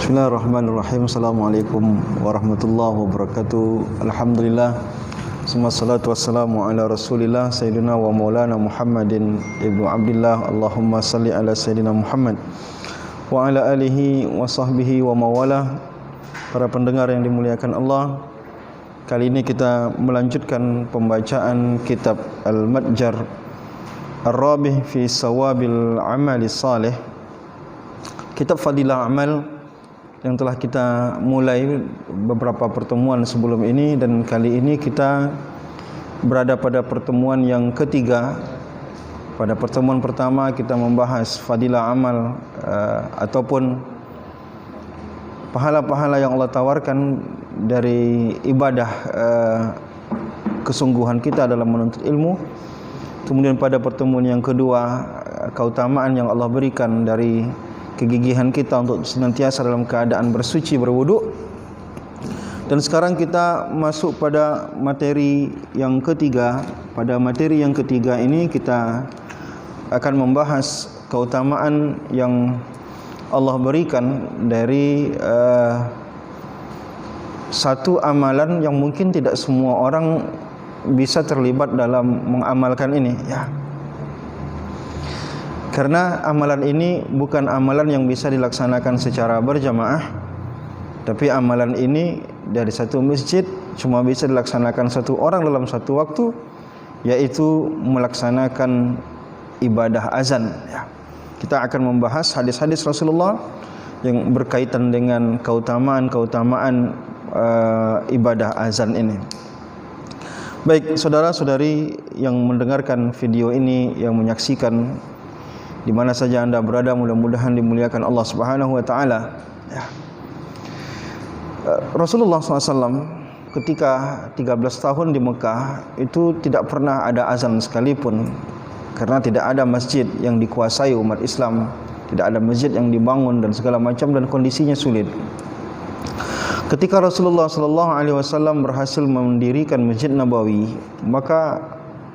Bismillahirrahmanirrahim. Assalamualaikum warahmatullahi wabarakatuh. Alhamdulillah. Wassalatu wassalamu ala Rasulillah Sayyidina wa Maulana Muhammadin ibnu Abdillah. Allahumma salli ala Sayyidina Muhammad wa ala alihi wa sahbihi wa mawalah. Para pendengar yang dimuliakan Allah, kali ini kita melanjutkan pembacaan kitab Al-Matjar Ar-Rabih fi Sawabil Amali Salih, kitab Fadilah Amal yang telah kita mulai beberapa pertemuan sebelum ini, dan kali ini kita berada pada pertemuan yang ketiga. Pada pertemuan pertama kita membahas fadilah amal ataupun pahala-pahala yang Allah tawarkan dari ibadah kesungguhan kita dalam menuntut ilmu. Kemudian pada pertemuan yang kedua, keutamaan yang Allah berikan dari kegigihan kita untuk senantiasa dalam keadaan bersuci, berwudu. Dan sekarang kita masuk pada materi yang ketiga. Pada materi yang ketiga ini kita akan membahas keutamaan yang Allah berikan dari satu amalan yang mungkin tidak semua orang bisa terlibat dalam mengamalkan ini, ya. Karena amalan ini bukan amalan yang bisa dilaksanakan secara berjamaah, tapi amalan ini dari satu masjid cuma bisa dilaksanakan satu orang dalam satu waktu, yaitu melaksanakan ibadah azan, ya. Kita akan membahas hadis-hadis Rasulullah yang berkaitan dengan keutamaan ibadah azan ini. Baik, saudara-saudari yang mendengarkan video ini, yang menyaksikan di mana saja Anda berada, mudah-mudahan dimuliakan Allah Subhanahu wa taala, ya. Rasulullah SAW ketika 13 tahun di Mekah itu tidak pernah ada azan sekalipun, karena tidak ada masjid yang dikuasai umat Islam, tidak ada masjid yang dibangun dan segala macam, dan kondisinya sulit. Ketika Rasulullah SAW berhasil mendirikan Masjid Nabawi, maka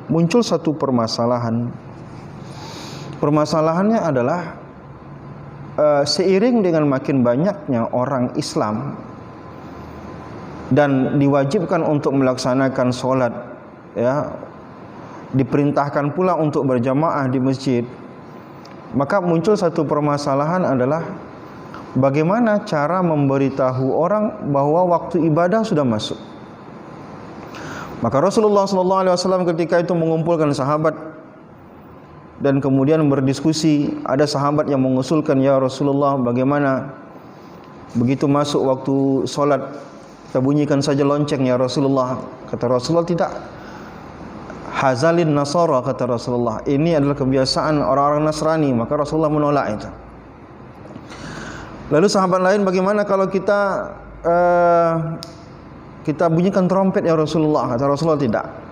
muncul satu permasalahan. Permasalahannya adalah seiring dengan makin banyaknya orang Islam dan diwajibkan untuk melaksanakan sholat, ya, diperintahkan pula untuk berjamaah di masjid, maka muncul satu permasalahan adalah bagaimana cara memberitahu orang bahwa waktu ibadah sudah masuk. Maka Rasulullah SAW ketika itu mengumpulkan sahabat dan kemudian berdiskusi. Ada sahabat yang mengusulkan, ya Rasulullah, bagaimana begitu masuk waktu solat kita bunyikan saja lonceng, ya Rasulullah. Kata Rasulullah, tidak. Hazalin Nasara, kata Rasulullah, ini adalah kebiasaan orang-orang Nasrani. Maka Rasulullah menolak itu. Lalu sahabat lain, bagaimana kalau kita bunyikan trompet, ya Rasulullah. Kata Rasulullah, tidak.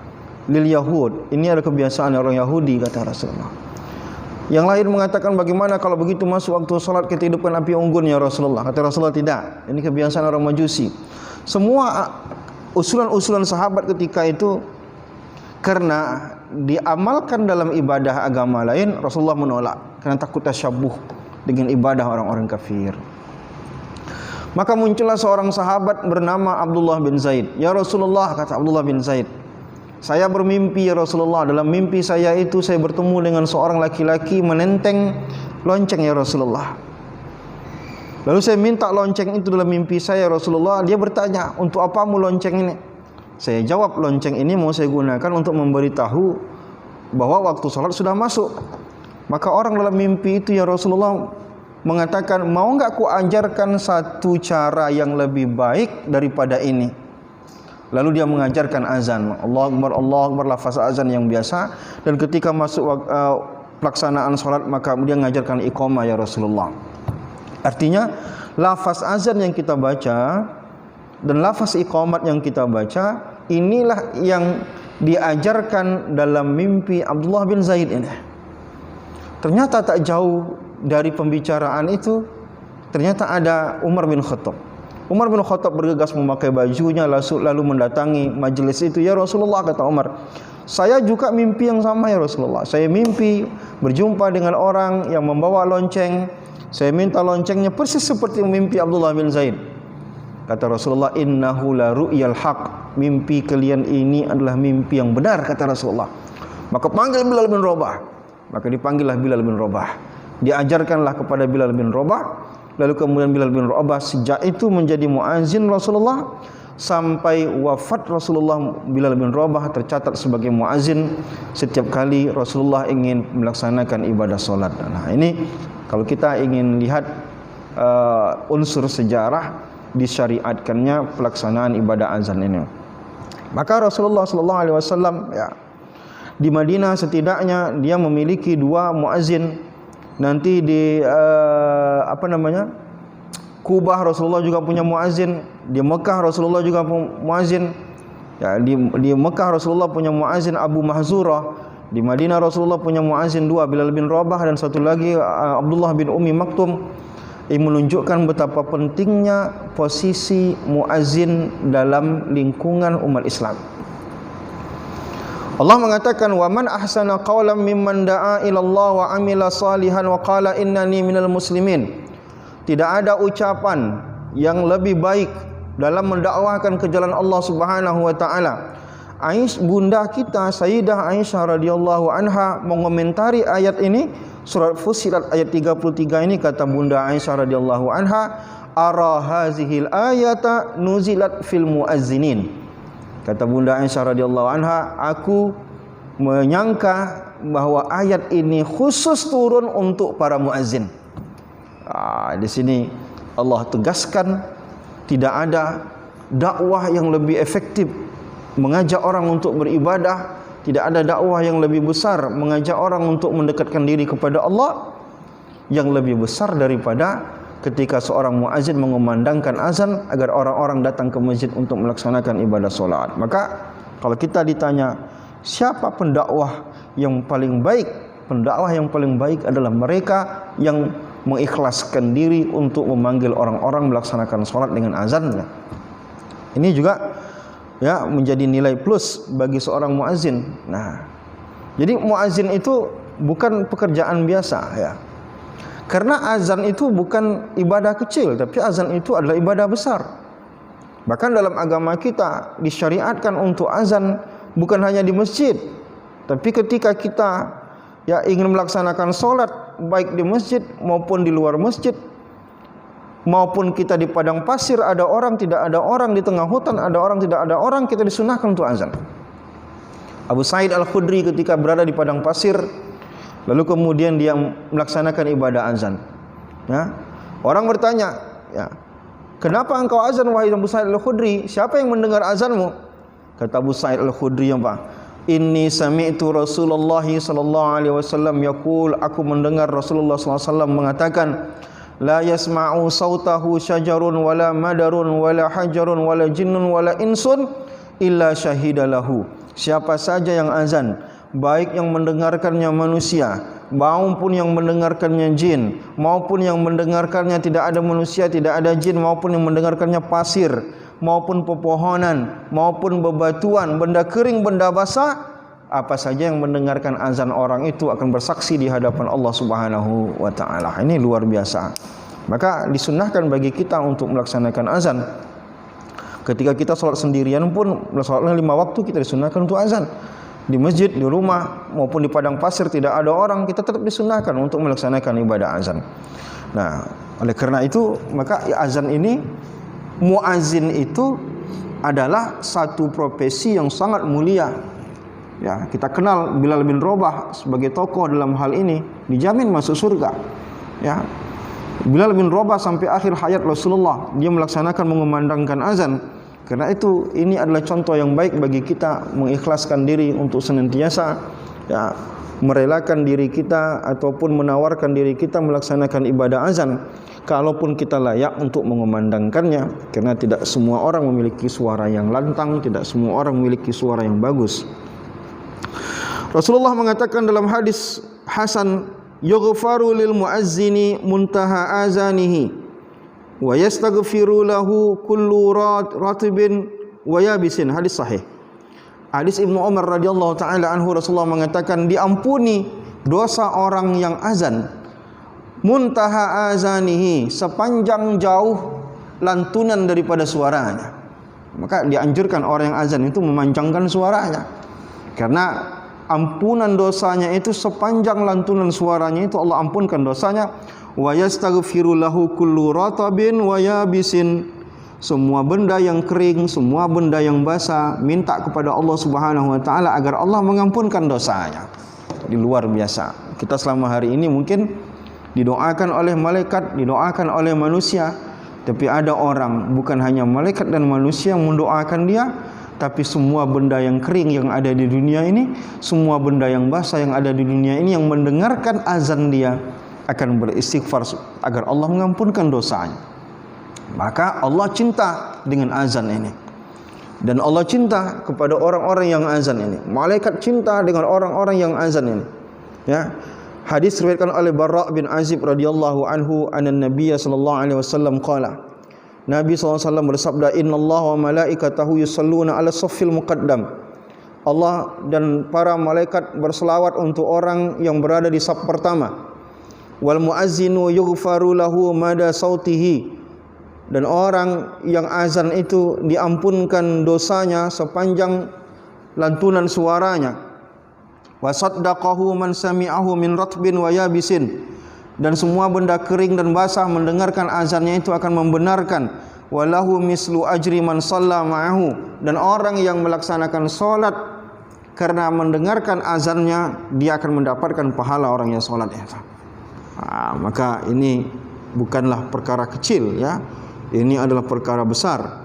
Lil Yahud, ini adalah kebiasaan orang Yahudi, kata Rasulullah. Yang lain mengatakan, bagaimana kalau begitu masuk waktu sholat kita hidupkan api unggun, ya Rasulullah. Kata Rasulullah, tidak, ini kebiasaan orang Majusi. Semua usulan-usulan sahabat ketika itu karena diamalkan dalam ibadah agama lain, Rasulullah menolak karena takut tasyabuh dengan ibadah orang-orang kafir. Maka muncullah seorang sahabat bernama Abdullah bin Zaid. Ya Rasulullah, kata Abdullah bin Zaid, saya bermimpi, ya Rasulullah. Dalam mimpi saya itu saya bertemu dengan seorang laki-laki menenteng lonceng, ya Rasulullah. Lalu saya minta lonceng itu dalam mimpi saya, ya Rasulullah. Dia bertanya, untuk apamu lonceng ini? Saya jawab, lonceng ini mau saya gunakan untuk memberitahu bahwa waktu salat sudah masuk. Maka orang dalam mimpi itu, ya Rasulullah, mengatakan, mau enggak ku ajarkan satu cara yang lebih baik daripada ini? Lalu dia mengajarkan azan, Allahu Akbar, lafaz azan yang biasa. Dan ketika masuk pelaksanaan sholat, maka dia mengajarkan iqamah, ya Rasulullah. Artinya lafaz azan yang kita baca dan lafaz iqamat yang kita baca, inilah yang diajarkan dalam mimpi Abdullah bin Zaid ini. Ternyata tak jauh dari pembicaraan itu, ternyata ada Umar bin Khattab. Umar bin Khattab bergegas memakai bajunya lalu mendatangi majelis itu. Ya Rasulullah, kata Umar, saya juga mimpi yang sama, ya Rasulullah. Saya mimpi berjumpa dengan orang yang membawa lonceng Saya minta loncengnya persis seperti mimpi Abdullah bin Zaid. Kata Rasulullah, innahu la ru'yal haq. Mimpi kalian ini adalah mimpi yang benar, kata Rasulullah. Maka panggil Bilal bin Rabah. Maka dipanggillah Bilal bin Rabah. Diajarkanlah kepada Bilal bin Rabah. Lalu kemudian Bilal bin Rabah sejak itu menjadi muazzin Rasulullah. Sampai wafat Rasulullah, Bilal bin Rabah tercatat sebagai muazzin setiap kali Rasulullah ingin melaksanakan ibadah solat. Nah, ini kalau kita ingin lihat unsur sejarah disyariatkannya pelaksanaan ibadah azan ini. Maka Rasulullah sallallahu alaihi wasallam ya, di Madinah setidaknya dia memiliki 2 muazzin. Nanti di Kubah Rasulullah juga punya muazzin. Di Mekah Rasulullah juga punya muazzin. Ya, di Mekah Rasulullah punya muazzin Abu Mahzurah. Di Madinah Rasulullah punya muazzin 2, Bilal bin Rabah dan satu lagi Abdullah bin Ummi Maktum. Ini menunjukkan betapa pentingnya posisi muazzin dalam lingkungan umat Islam. Allah mengatakan, wa man ahsana qawlan mimman da'a ila Allah wa amila salihan wa qala innani minal muslimin. Tidak ada ucapan yang lebih baik dalam mendakwahkan ke jalan Allah Subhanahu wa taala. Bunda kita Sayyidah Aisyah radhiyallahu anha mengomentari ayat ini, surat Fussilat ayat 33 ini, kata Bunda Aisyah radhiyallahu anha, ara hazihil ayata nuzilat fil muazzinin. Kata Bunda Aisyah radhiyallahu anha, aku menyangka bahwa ayat ini khusus turun untuk para muazzin. Di sini Allah tegaskan tidak ada dakwah yang lebih efektif mengajak orang untuk beribadah, tidak ada dakwah yang lebih besar mengajak orang untuk mendekatkan diri kepada Allah yang lebih besar daripada ketika seorang muazzin mengumandangkan azan agar orang-orang datang ke masjid untuk melaksanakan ibadah solat. Maka kalau kita ditanya siapa pendakwah yang paling baik, pendakwah yang paling baik adalah mereka yang mengikhlaskan diri untuk memanggil orang-orang melaksanakan solat dengan azannya. Ini juga ya menjadi nilai plus bagi seorang muazzin. Nah, jadi muazzin itu bukan pekerjaan biasa ya. Karena azan itu bukan ibadah kecil, tapi azan itu adalah ibadah besar. Bahkan dalam agama kita disyariatkan untuk azan bukan hanya di masjid, tapi ketika kita ya ingin melaksanakan solat baik di masjid maupun di luar masjid, maupun kita di padang pasir, ada orang tidak ada orang, di tengah hutan ada orang tidak ada orang, kita disunahkan untuk azan. Abu Sa'id Al-Khudri ketika berada di padang pasir, lalu kemudian dia melaksanakan ibadah azan. Ya. Orang bertanya, ya, kenapa engkau azan wahai Abu Sa'id Al-Khudri? Siapa yang mendengar azanmu? Kata Abu Sa'id Al-Khudri, apa? Inni sami'tu Rasulullah sallallahu alaihi wasallam yaqul, aku mendengar Rasulullah sallallahu alaihi wasallam mengatakan, la yasma'u sautahu syajarun wala madarun wala hajarun wala jinnun wala insun illa syahidalahu. Siapa saja yang azan, baik yang mendengarkannya manusia maupun yang mendengarkannya jin, maupun yang mendengarkannya tidak ada manusia, tidak ada jin, maupun yang mendengarkannya pasir, maupun pepohonan, maupun bebatuan, benda kering, benda basah, apa saja yang mendengarkan azan orang itu akan bersaksi di hadapan Allah Subhanahu wa taala. Ini luar biasa. Maka disunnahkan bagi kita untuk melaksanakan azan. Ketika kita sholat sendirian pun, sholatnya 5 waktu, kita disunnahkan untuk azan. Di masjid, di rumah, maupun di padang pasir tidak ada orang, kita tetap disunnahkan untuk melaksanakan ibadah azan. Nah, oleh karena itu, maka azan ini, muazzin itu adalah satu profesi yang sangat mulia. Ya, kita kenal Bilal bin Rabah sebagai tokoh dalam hal ini, dijamin masuk surga. Ya, Bilal bin Rabah sampai akhir hayat Rasulullah dia melaksanakan mengumandangkan azan. Karena itu ini adalah contoh yang baik bagi kita mengikhlaskan diri untuk senantiasa ya, merelakan diri kita ataupun menawarkan diri kita melaksanakan ibadah azan kalaupun kita layak untuk mengumandangkannya, karena tidak semua orang memiliki suara yang lantang, tidak semua orang memiliki suara yang bagus. Rasulullah mengatakan dalam hadis hasan, yughfaru lil muazzini muntaha azanihi wa yastaghfiru lahu kullu ratibin wa yabisin. Hadis sahih. Hadis Ibnu Umar radhiyallahu taala anhu, Rasulullah mengatakan diampuni dosa orang yang azan muntaha azanihi, sepanjang jauh lantunan daripada suaranya. Maka dianjurkan orang yang azan itu memanjangkan suaranya, karena ampunan dosanya itu sepanjang lantunan suaranya itu Allah ampunkan dosanya. Wa yastaghfiru lahu kullu ratabin wa yabisin, semua benda yang kering, semua benda yang basah, minta kepada Allah Subhanahu wa taala agar Allah mengampunkan dosanya. Di luar biasa. Kita selama hari ini mungkin didoakan oleh malaikat, didoakan oleh manusia, tapi ada orang, bukan hanya malaikat dan manusia yang mendoakan dia, tapi semua benda yang kering yang ada di dunia ini, semua benda yang basah yang ada di dunia ini yang mendengarkan azan dia akan beristighfar agar Allah mengampunkan dosanya. Maka Allah cinta dengan azan ini, dan Allah cinta kepada orang-orang yang azan ini. Malaikat cinta dengan orang-orang yang azan ini. Ya. Hadis riwayatkan oleh Barra bin Azib radhiyallahu anhu, anan Nabiy sallallahu alaihi wasallam qala, Nabi sallallahu alaihi wasallam bersabda, innallaha wa malaikatahu yusalluna ala saffil muqaddam, Allah dan para malaikat berselawat untuk orang yang berada di saf pertama. Wal muazzinu yughfaru lahu mada sautihi, dan orang yang azan itu diampunkan dosanya sepanjang lantunan suaranya. Wa saddaqahu man sami'ahu min ratbin wa yabisin, dan semua benda kering dan basah mendengarkan azannya itu akan membenarkan. Walahu mislu ajri man shalla ma'ahu, dan orang yang melaksanakan salat karena mendengarkan azannya, dia akan mendapatkan pahala orang yang salat itu. Maka ini bukanlah perkara kecil, ya. Ini adalah perkara besar.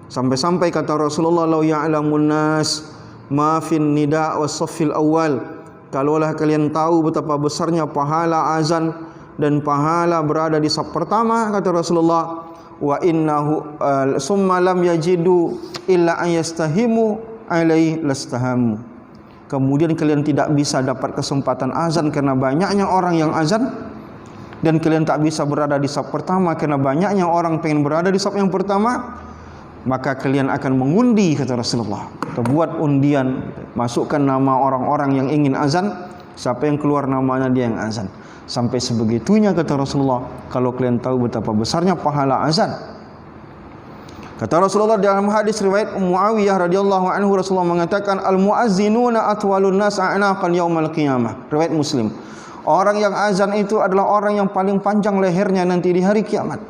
Sampai-sampai kata Rasulullah, "Lau ya'lamun nas ma fin nida' was saffil awal." Kalaulah kalian tahu betapa besarnya pahala azan dan pahala berada di saf pertama, kata Rasulullah, wa innahu summa lam yajidu illa an yastahimu alai lastahamu. Kemudian kalian tidak bisa dapat kesempatan azan karena banyaknya orang yang azan, dan kalian tak bisa berada di saf pertama karena banyaknya orang pengen berada di saf yang pertama, maka kalian akan mengundi, kata Rasulullah. Kita buat undian, masukkan nama orang-orang yang ingin azan, siapa yang keluar namanya dia yang azan. Sampai sebegitunya, kata Rasulullah, kalau kalian tahu betapa besarnya pahala azan. Kata Rasulullah dalam hadis riwayat Muawiyah radhiyallahu anhu, Rasulullah mengatakan, al-muazzinuna atwalun nas a'naqan yaumal qiyamah. Riwayat Muslim. Orang yang azan itu adalah orang yang paling panjang lehernya nanti di hari kiamat.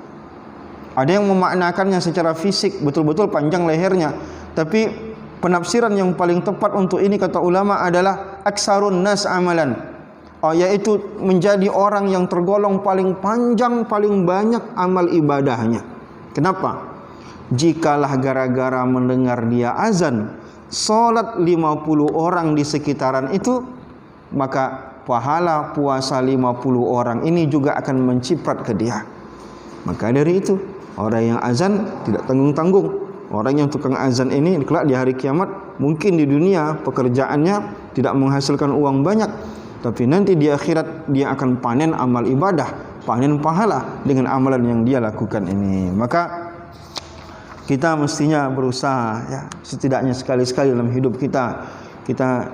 Ada yang memaknakannya secara fisik, betul-betul panjang lehernya, tapi penafsiran yang paling tepat untuk ini, kata ulama, adalah aksarun nas amalan, yaitu menjadi orang yang tergolong paling panjang, paling banyak amal ibadahnya. Kenapa? Jikalah gara-gara mendengar dia azan, salat 50 orang di sekitaran itu, maka pahala puasa 50 orang ini juga akan menciprat ke dia. Maka dari itu, orang yang azan tidak tanggung-tanggung. Orang yang tukang azan ini kelak di hari kiamat, mungkin di dunia pekerjaannya tidak menghasilkan uang banyak, tapi nanti di akhirat dia akan panen amal ibadah, panen pahala dengan amalan yang dia lakukan ini. Maka kita mestinya berusaha, ya, setidaknya sekali-sekali dalam hidup kita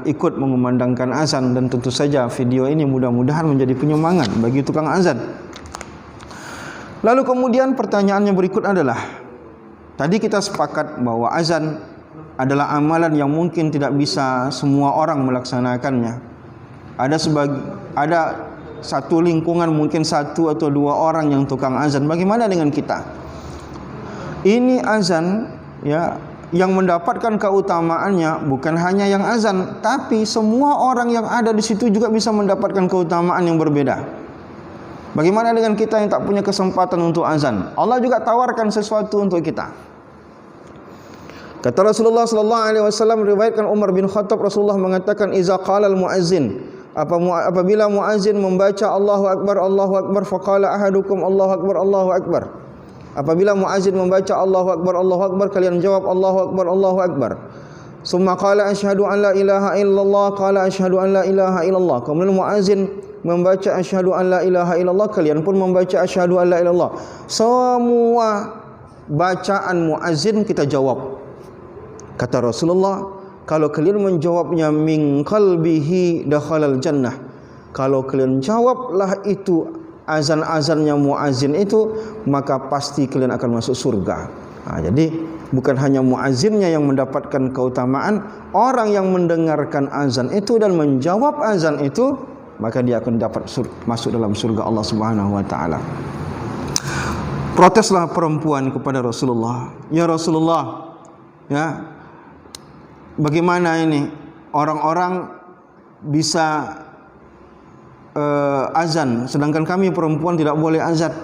ikut mengumandangkan azan, dan tentu saja video ini mudah-mudahan menjadi penyemangat bagi tukang azan. Lalu kemudian pertanyaan yang berikut adalah, tadi kita sepakat bahwa azan adalah amalan yang mungkin tidak bisa semua orang melaksanakannya. Ada satu lingkungan, mungkin 1 atau 2 orang yang tukang azan. Bagaimana dengan kita? Ini azan, ya, yang mendapatkan keutamaannya bukan hanya yang azan, tapi semua orang yang ada di situ juga bisa mendapatkan keutamaan yang berbeda. Bagaimana dengan kita yang tak punya kesempatan untuk azan? Allah juga tawarkan sesuatu untuk kita. Kata Rasulullah sallallahu alaihi wasallam, riwayatkan Umar bin Khattab, Rasulullah mengatakan, iza qala al-muazzin, apabila muazzin membaca Allahu akbar, faqala ahadukum Allahu akbar, Allahu akbar. Apabila muazzin membaca Allahu akbar, kalian jawab Allahu akbar. Summa qala asyhadu an la ilaha illallah, qala asyhadu an la ilaha illallah. Kemudian muazzin membaca asyhadu an la ilaha illallah, kalian pun membaca asyhadu an la ilaha illallah. Semua bacaan muazzin kita jawab. Kata Rasulullah, kalau kalian menjawabnya min qalbihi dakhalal jannah, kalau kalian jawablah itu azan-azannya muazzin itu, maka pasti kalian akan masuk surga. Jadi bukan hanya muazzinnya yang mendapatkan keutamaan, orang yang mendengarkan azan itu dan menjawab azan itu, maka dia akan dapat masuk dalam surga Allah Subhanahu wa taala. Proteslah perempuan kepada Rasulullah, "Ya Rasulullah, ya, bagaimana ini orang-orang bisa azan sedangkan kami perempuan tidak boleh azan?"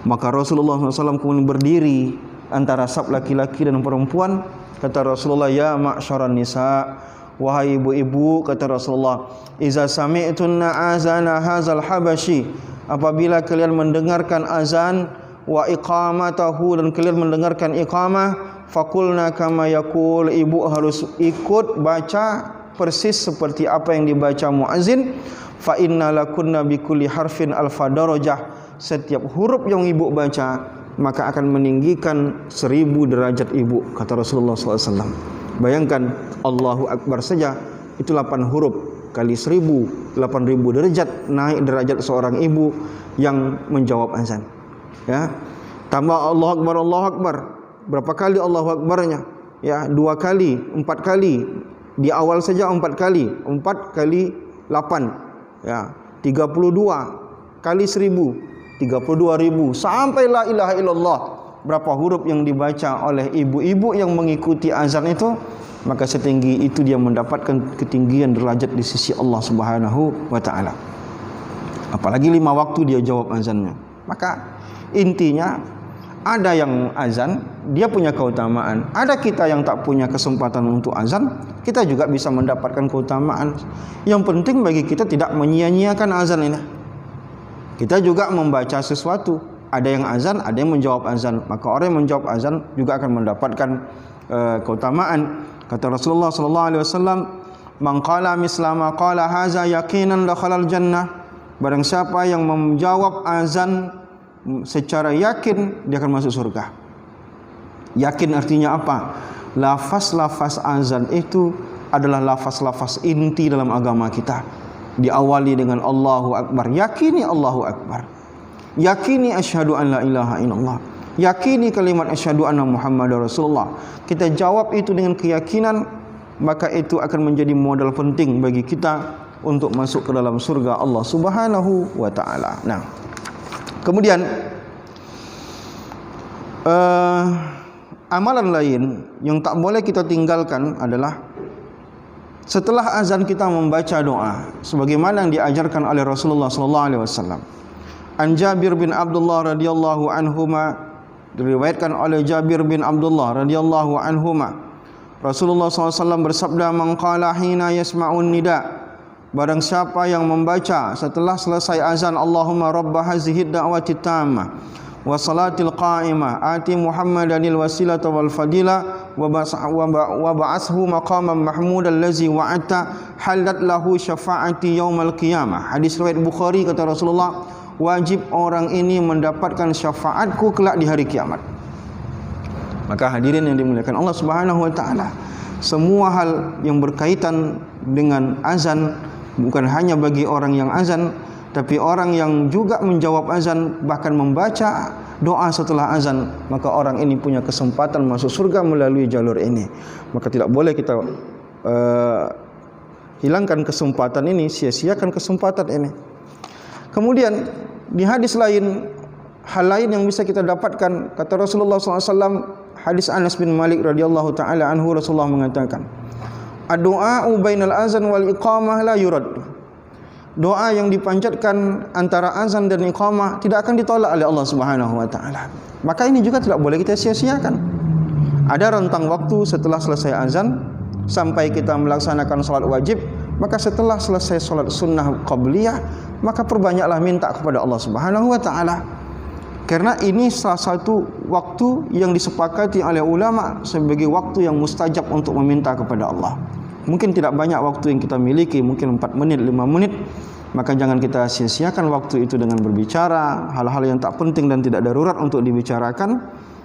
Maka Rasulullah SAW kemudian berdiri antara saf laki-laki dan perempuan. Kata Rasulullah, "Ya ma'syaran nisa, wahai ibu-ibu," kata Rasulullah, "Iza sami'tunna azana hazal habashi," apabila kalian mendengarkan azan, wa iqamatahu, dan kalian mendengarkan iqamah, fakulna kama yaqul, ibu harus ikut baca persis seperti apa yang dibaca muazzin. Fa inna lakunna bikulli harfin alfa darajah, setiap huruf yang ibu baca maka akan meninggikan 1000 derajat ibu, kata Rasulullah SAW. Bayangkan, Allahu Akbar saja itu 8 huruf kali 1000, 8000 derajat, naik derajat seorang ibu yang menjawab azan. Ya, tambah Allahu Akbar, Allahu Akbar. Berapa kali Allahu Akbarnya? Ya, 2 kali, 4 kali. Di awal saja 4 kali, 4 kali 8. Ya, 32 kali 1000, 32.000 sampai la ilaha illallah. Berapa huruf yang dibaca oleh ibu-ibu yang mengikuti azan itu, maka setinggi itu dia mendapatkan ketinggian derajat di sisi Allah Subhanahu wa taala. Apalagi 5 waktu dia jawab azannya. Maka intinya, ada yang azan, dia punya keutamaan. Ada kita yang tak punya kesempatan untuk azan, kita juga bisa mendapatkan keutamaan. Yang penting bagi kita tidak menyia-nyiakan azan ini. Kita juga membaca sesuatu. Ada yang azan, ada yang menjawab azan. Maka orang yang menjawab azan juga akan mendapatkan keutamaan. Kata Rasulullah SAW, "Man qala misla ma qala haza yaqinan dakhalal jannah." Barang siapa yang menjawab azan secara yakin, dia akan masuk surga. Yakin artinya apa? Lafaz-lafaz azan itu adalah lafaz-lafaz inti dalam agama kita. Diawali dengan Allahu Akbar, yakini Allahu Akbar, yakini asyhadu an la ilaha illallah, yakini kalimat asyhadu anna Muhammadar Rasulullah. Kita jawab itu dengan keyakinan, maka itu akan menjadi modal penting bagi kita untuk masuk ke dalam surga Allah Subhanahu wa taala. Nah, kemudian amalan lain yang tak boleh kita tinggalkan adalah setelah azan kita membaca doa sebagaimana yang diajarkan oleh Rasulullah sallallahu alaihi wasallam. An Jabir bin Abdullah radhiyallahu anhuma, diriwayatkan oleh Jabir bin Abdullah radhiyallahu anhuma, Rasulullah SAW bersabda, "Man qala hina yasma'un nida," barang siapa yang membaca setelah selesai azan, "Allahumma rabba hazihi da'wati tammah wa salatil qa'imah ati Muhammadanil wasilata wal fadila wa ba'ashu maqaman mahmudan allazi wa'ata halat lahu syafa'ati yaumal qiyamah." Hadis riwayat Bukhari. Kata Rasulullah, wajib orang ini mendapatkan syafaatku kelak di hari kiamat. Maka hadirin yang dimuliakan Allah Subhanahu wa taala, semua hal yang berkaitan dengan azan bukan hanya bagi orang yang azan, tapi orang yang juga menjawab azan, bahkan membaca doa setelah azan, maka orang ini punya kesempatan masuk surga melalui jalur ini. Maka tidak boleh kita hilangkan kesempatan ini, sia-siakan kesempatan ini. Kemudian di hadis lain, hal lain yang bisa kita dapatkan, kata Rasulullah SAW, hadis Anas bin Malik radhiyallahu taala anhu, Rasulullah mengatakan, "Ad-du'a'u bainal azan wal iqamah la yurad." Doa yang dipanjatkan antara azan dan iqamah tidak akan ditolak oleh Allah Subhanahu wa taala. Maka ini juga tidak boleh kita sia-siakan. Ada rentang waktu setelah selesai azan sampai kita melaksanakan salat wajib, maka setelah selesai salat sunnah qabliyah, maka perbanyaklah minta kepada Allah Subhanahu wa taala. Karena ini salah satu waktu yang disepakati oleh ulama sebagai waktu yang mustajab untuk meminta kepada Allah. Mungkin tidak banyak waktu yang kita miliki, mungkin 4 menit, 5 menit. Maka jangan kita sia-siakan waktu itu dengan berbicara hal-hal yang tak penting dan tidak darurat untuk dibicarakan.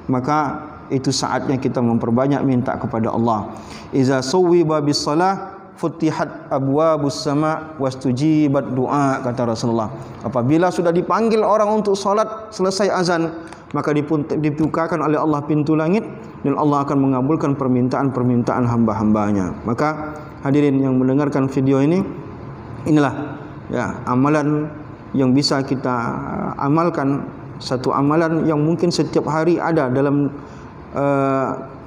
Maka itu saatnya kita memperbanyak minta kepada Allah. Iza suwiba bis salah futihat abwabus sama wastujibat du'a, kata Rasulullah. Apabila sudah dipanggil orang untuk salat, selesai azan, maka dibukakan oleh Allah pintu langit dan Allah akan mengabulkan permintaan-permintaan hamba-hambanya. Maka hadirin yang mendengarkan video ini, inilah ya amalan yang bisa kita amalkan, satu amalan yang mungkin setiap hari ada dalam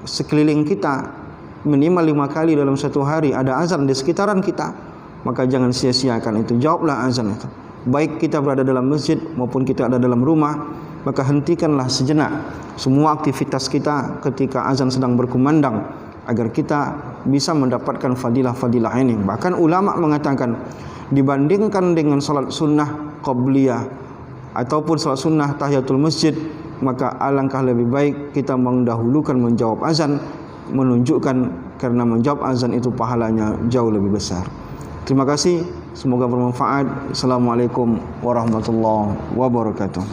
sekeliling kita. Minimal 5 kali dalam satu hari ada azan di sekitaran kita, maka jangan sia-siakan itu. Jawablah azan itu. Baik kita berada dalam masjid maupun kita ada dalam rumah, maka hentikanlah sejenak semua aktivitas kita ketika azan sedang berkumandang, agar kita bisa mendapatkan fadilah-fadilah ini. Bahkan ulama mengatakan, dibandingkan dengan salat sunnah qabliyah ataupun salat sunnah tahiyatul masjid, maka alangkah lebih baik kita mendahulukan menjawab azan, menunjukkan karena menjawab azan itu pahalanya jauh lebih besar. Terima kasih, semoga bermanfaat. Assalamualaikum warahmatullahi wabarakatuh.